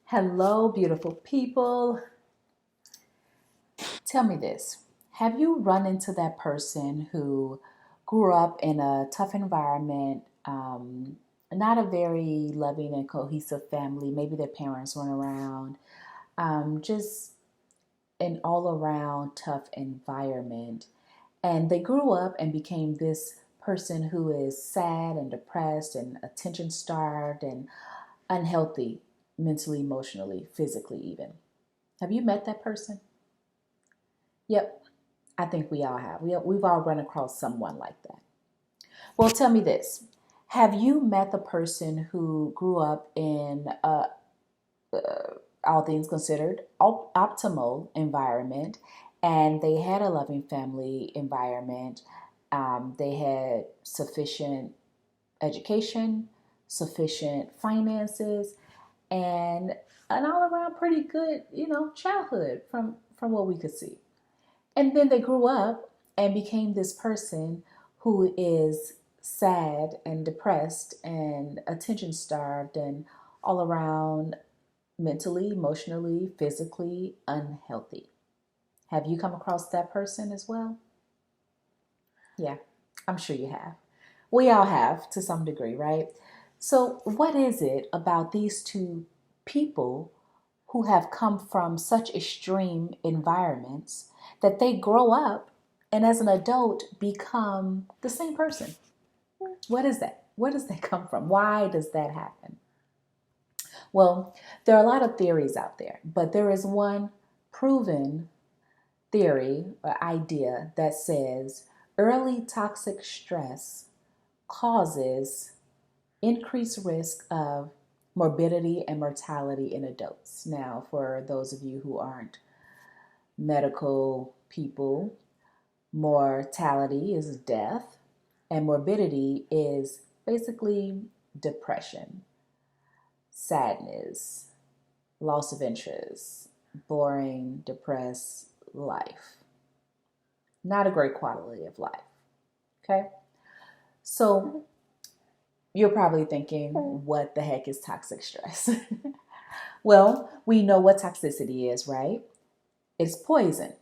Hello, beautiful people. Tell me this. Have you run into that person who grew up in a tough environment, not a very loving and cohesive family? Maybe their parents weren't around, just an all around tough environment. And they grew up and became this person who is sad and depressed and attention starved and unhealthy mentally, emotionally, physically, even. Have you met that person? Yep, I think we all have. We've all run across someone like that. Well, tell me this. Have you met the person who grew up in all things considered, optimal environment, and they had a loving family environment? They had sufficient education, sufficient finances, and an all around pretty good, childhood from what we could see. And then they grew up and became this person who is sad and depressed and attention starved and all around mentally, emotionally, physically unhealthy. Have you come across that person as well? Yeah, I'm sure you have. We all have to some degree, right? So, what is it about these two people who have come from such extreme environments that they grow up and as an adult become the same person? What is that? Where does that come from? Why does that happen? Well, there are a lot of theories out there, but there is one proven theory or idea that says early toxic stress causes increased risk of morbidity and mortality in adults. Now, for those of you who aren't medical people, mortality is death, and morbidity is basically depression, sadness, loss of interest, boring, depressed life. Not a great quality of life. Okay? So, you're probably thinking, what the heck is toxic stress? Well, we know what toxicity is, right? It's poison.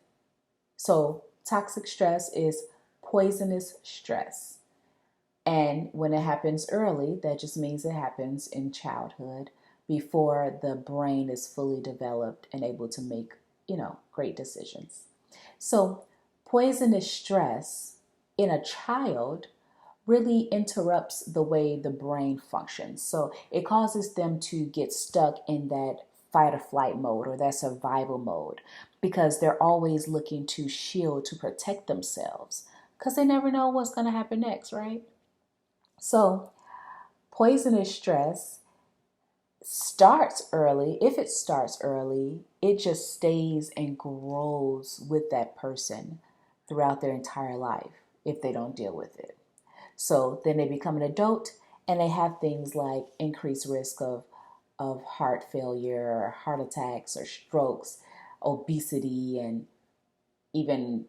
So, toxic stress is poisonous stress. And when it happens early, that just means it happens in childhood before the brain is fully developed and able to make, great decisions. So, poisonous stress in a child really interrupts the way the brain functions. So it causes them to get stuck in that fight or flight mode or that survival mode because they're always looking to shield, to protect themselves because they never know what's going to happen next, right? So poisonous stress starts early. If it starts early, it just stays and grows with that person throughout their entire life if they don't deal with it. So then they become an adult and they have things like increased risk of heart failure, or heart attacks, or strokes, obesity, and even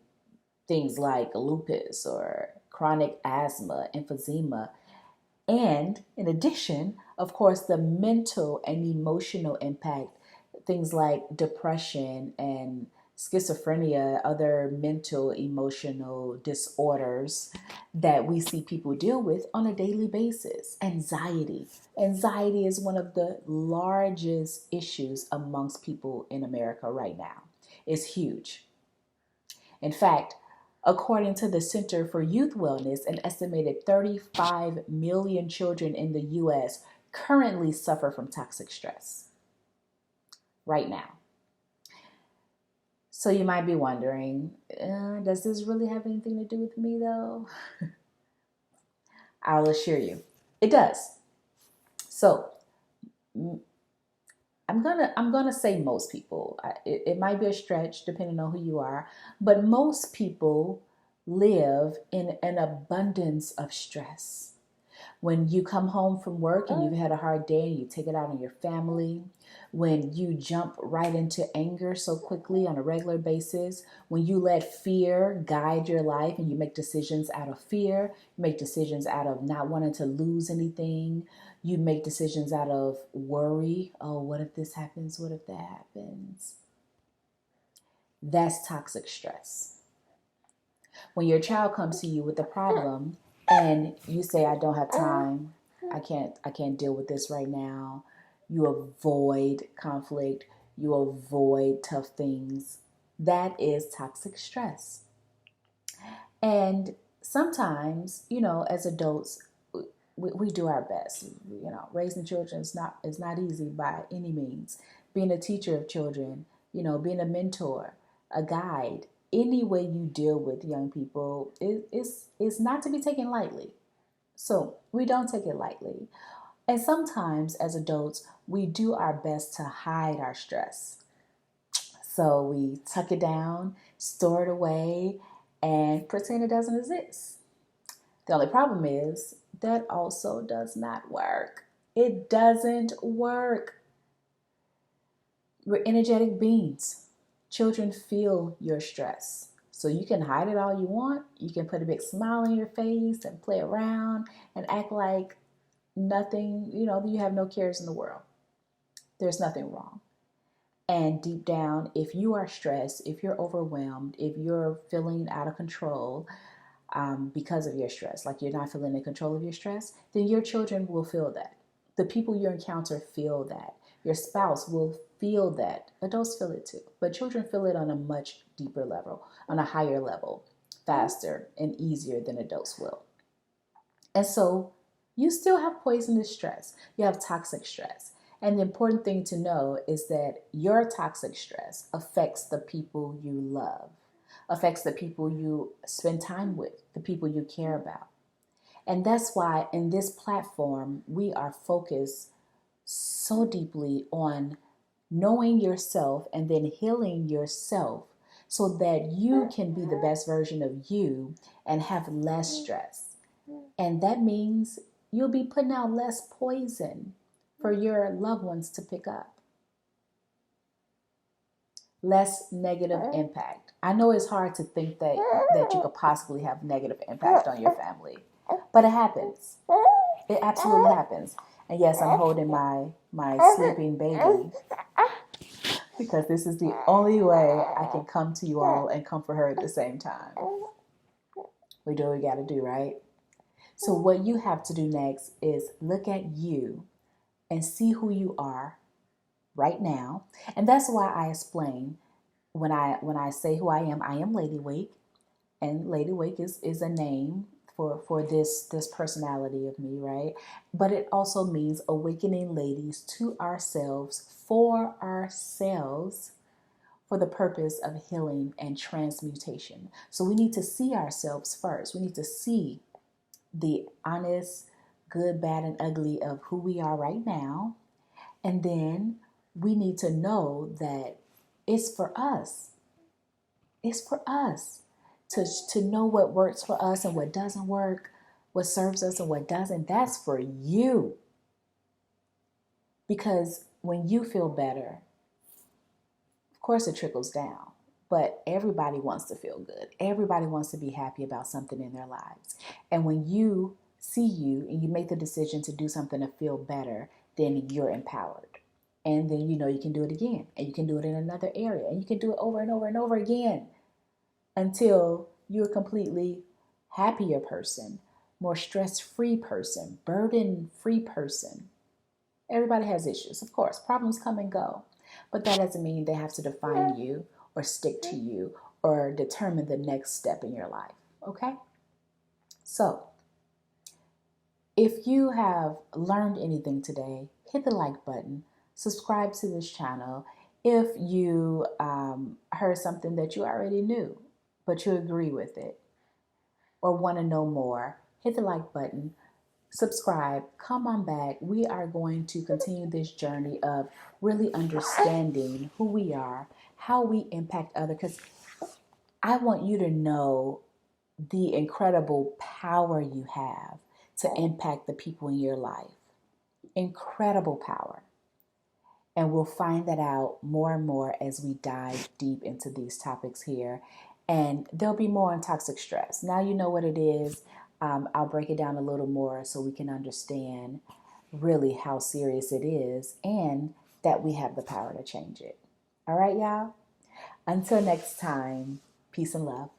things like lupus or chronic asthma, emphysema. And in addition, of course, the mental and emotional impact, things like depression and schizophrenia, other mental emotional disorders that we see people deal with on a daily basis. Anxiety. Anxiety is one of the largest issues amongst people in America right now. It's huge. In fact, according to the Center for Youth Wellness, an estimated 35 million children in the U.S. currently suffer from toxic stress right now. So you might be wondering, does this really have anything to do with me though? I'll assure you, it does. So I'm gonna say most people. It might be a stretch depending on who you are, but most people live in an abundance of stress. When you come home from work and you've had a hard day and you take it out on your family, when you jump right into anger so quickly on a regular basis, when you let fear guide your life and you make decisions out of fear, you make decisions out of not wanting to lose anything, You make decisions out of worry. Oh, what if this happens? What if that happens? That's toxic stress. When your child comes to you with a problem and you say, I don't have time, I can't deal with this right now. You avoid conflict, you avoid tough things. That is toxic stress. And sometimes, as adults, we do our best. Raising children is not easy by any means. Being a teacher of children, being a mentor, a guide, any way you deal with young people is not to be taken lightly. So we don't take it lightly. And sometimes as adults, we do our best to hide our stress. So we tuck it down, store it away, and pretend it doesn't exist. The only problem is that also does not work. It doesn't work. We're energetic beings. Children feel your stress. So you can hide it all you want. You can put a big smile on your face and play around and act like nothing, you have no cares in the world. There's nothing wrong. And deep down, if you are stressed, if you're overwhelmed, if you're feeling out of control because of your stress, like you're not feeling in control of your stress, then your children will feel that. The people you encounter feel that. Your spouse will feel that. Adults feel it too. But children feel it on a much deeper level, on a higher level, faster and easier than adults will. And so you still have poisonous stress. You have toxic stress. And the important thing to know is that your toxic stress affects the people you love, affects the people you spend time with, the people you care about. And that's why in this platform, we are focused so deeply on knowing yourself and then healing yourself so that you can be the best version of you and have less stress. And that means you'll be putting out less poison for your loved ones to pick up. Less negative impact. I know it's hard to think that you could possibly have negative impact on your family, but it happens. It absolutely happens. And yes, I'm holding my sleeping baby because this is the only way I can come to you all and comfort her at the same time. We do what we got to do, right? So what you have to do next is look at you and see who you are right now. And that's why I explain when I say who I am LadyWake. And LadyWake is a name for this personality of me, right? But it also means awakening ladies to ourselves, for the purpose of healing and transmutation. So we need to see ourselves first. We need to see the honest, good, bad, and ugly of who we are right now. And then we need to know that it's for us. It's for us to know what works for us and what doesn't work, what serves us and what doesn't. That's for you. Because when you feel better, of course it trickles down. But everybody wants to feel good. Everybody wants to be happy about something in their lives. And when you see you and you make the decision to do something to feel better, then you're empowered. And then you can do it again. And you can do it in another area. And you can do it over and over and over again until you're a completely happier person, more stress-free person, burden-free person. Everybody has issues, of course. Problems come and go. But that doesn't mean they have to define you or stick to you or determine the next step in your life, okay? So, if you have learned anything today, hit the like button, subscribe to this channel. If you heard something that you already knew, but you agree with it or want to know more, hit the like button, subscribe, come on back. We are going to continue this journey of really understanding who we are, how we impact others, because I want you to know the incredible power you have to impact the people in your life. Incredible power. And we'll find that out more and more as we dive deep into these topics here. And there'll be more on toxic stress. Now you know what it is. I'll break it down a little more so we can understand really how serious it is and that we have the power to change it. All right, y'all? Until next time, peace and love.